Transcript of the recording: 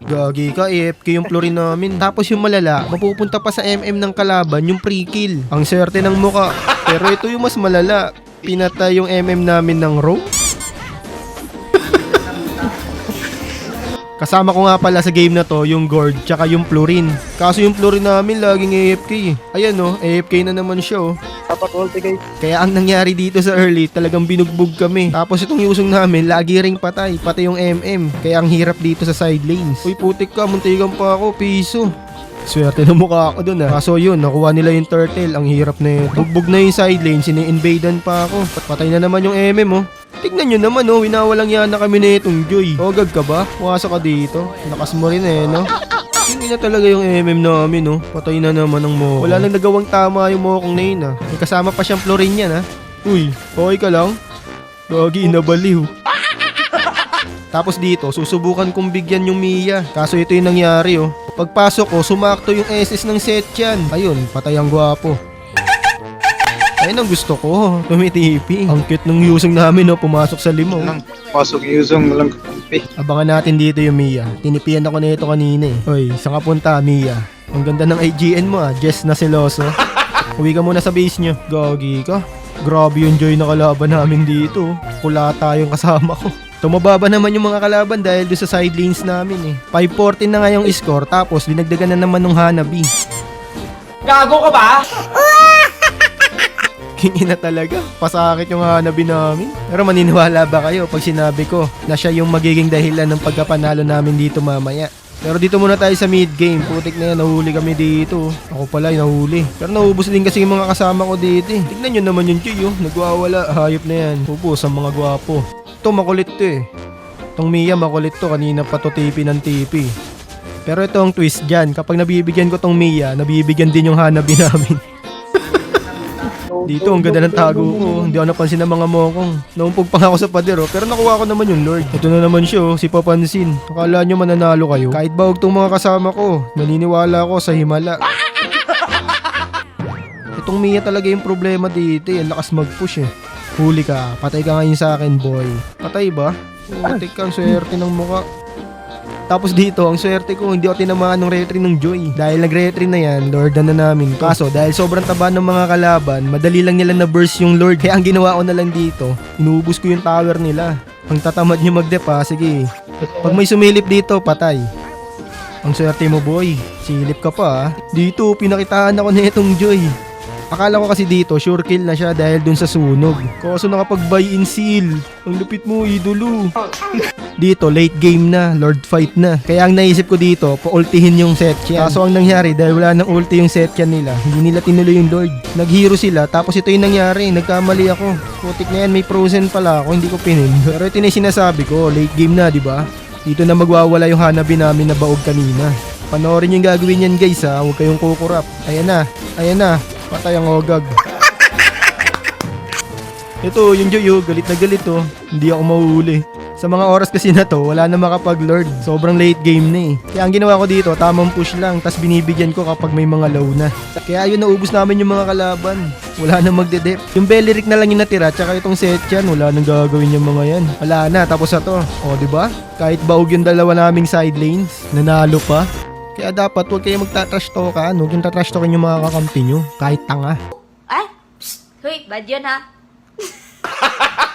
Gagi ka, AFK yung florin namin. Tapos yung malala, mapupunta pa sa MM ng kalaban, yung pre-kill. Ang swerte ng muka. Pero ito yung mas malala. Pinatay yung MM namin ng row. Kasama ko nga pala sa game na to yung Gord tsaka yung Florin. Kaso yung Florin namin laging AFK eh. Ayan oh, AFK na naman siya oh. Dapat ulti guys. Kaya ang nangyari dito sa early, talagang binugbog kami. Tapos itong Yusong namin, lagi ring patay. Pati yung MM. Kaya ang hirap dito sa side lanes. Uy putik ka, muntikan pa ako, piso. Swerte na mukha ako dun ah. Kaso yun, nakuha nila yung turtle. Ang hirap na yun. Bugbog na yung side lane, sini-invadan pa ako. Patay na naman yung MM oh. Tignan nyo naman oh, winawalang yan na kami na itong Joy. Ogag ka ba? Pumasok ka dito. Lakas mo rin eh, no? Hindi na talaga yung MM namin oh. Patay na naman ng mo. Wala nang nagawang tama yung mokong na yun ah. May kasama pa siyang Florin yan ah. Uy, okay ka lang? Gagi, inabaliw. Tapos dito, susubukan kong bigyan yung Mia. Kaso ito yung nangyari oh. Pagpasok ko, sumakto yung SS ng Setchan. Ayun, patay ang gwapo. Ayun ang gusto ko, tumitipi. Ang cute nung Yusong namin no, pumasok sa limaw. Pasok yung walang kakampi. Abangan natin dito yung Mia. Tinipian ako na ito kanina eh. Hoy, saan ka punta Mia? Ang ganda ng IGN mo ah, Jess na seloso. Uwi ka muna sa base nyo. Gagi ka. Grabe yung Joy na kalaban namin dito. Kulata yung kasama ko. Tumababa naman yung mga kalaban dahil doon sa side lanes namin eh. 5-14 na nga yung score tapos dinagdagan na naman ng Hanabi. Gago ka ba? Kingina talaga. Pasakit yung Hanabi namin. Pero maniniwala ba kayo pag sinabi ko na siya yung magiging dahilan ng pagkapanalo namin dito mamaya? Pero dito muna tayo sa mid game. Putik na yan, nahuli kami dito. Ako pala yung nahuli. Pero naubos din kasi yung mga kasama ko dito eh. Tignan nyo naman yung Choy oh. Nagwawala. Hayop na yan. Pupos ang mga gwapo. Ito makulit to eh. Itong Mia makulit to. Kanina pa to tipi ng tipi. Pero ito ang twist dyan. Kapag nabibigyan ko tong Mia, nabibigyan din yung Hanabi namin. Dito, ang ganda ng tago ko. Hindi ako napansin ng mga mokong. Naumpog pa nga ako sa pader, oh. Pero nakuha ko naman yung Lord. Ito na naman siya, oh. Si Papansin. Akala nyo mananalo kayo? Kahit baog tong mga kasama ko, naniniwala ako sa himala. Itong Mia talaga yung problema dito, eh. Ang lakas mag-push, eh. Huli ka. Patay ka ngayon sa akin, boy. Patay ba? Patay ka, ang swerte ng muka. Tapos dito, ang swerte ko, hindi ako tinamaan ng retry ng Joy. Dahil nag-retry na yan, Lordan na namin. Kaso, dahil sobrang taba ng mga kalaban, madali lang nila na-burst yung Lord. Kaya ang ginawa ko na lang dito, inuubos ko yung tower nila. Ang tatamad nyo mag-dep ha, sige. Pag may sumilip dito, patay. Ang swerte mo boy, silip ka pa ha. Dito, pinakitaan ako na itong Joy. Akala ko kasi dito, sure kill na siya dahil dun sa sunog. Kaso nakapag-buy in seal. Ang lupit mo, idolo. Dito, late game na, Lord fight na. Kaya ang naisip ko dito, pa-ultihin yung Setchan. Kaso ang nangyari, dahil wala nang ulti yung Setchan nila, hindi nila tinuloy yung Lord. Nag-hero sila, tapos ito yung nangyari, nagkamali ako. Putik na yan, may frozen pala ako, hindi ko pinin. Pero ito na yung sinasabi ko, late game na, di ba? Dito na magwawala yung Hanabi namin na baog kanina. Panoorin yung gagawin yan guys ha, huwag kayong kukurap. Ayan na, ayan na. Patay ang ogag. Ito, yung Joy, galit na galit oh. Hindi ako mahuhuli. Sa mga oras kasi na to, wala na makapag-lord. Sobrang late game na eh. Kaya ang ginawa ko dito, tamang push lang. Tas binibigyan ko kapag may mga low na. Kaya ayun, naubos namin yung mga kalaban. Wala na magdedep. Yung Beleric na lang yung natira, tsaka itong Setchan, wala nang gagawin yung mga yan. Wala na, tapos na to. O, diba? Kahit baog yung dalawa naming side lanes, nanalo pa. Kaya dapat huwag kayo magtatrash talkan. Huwag yung tatrash talkin yung mga kakampi nyo. Kahit tanga. Ay, psst, huy, bad yun ha.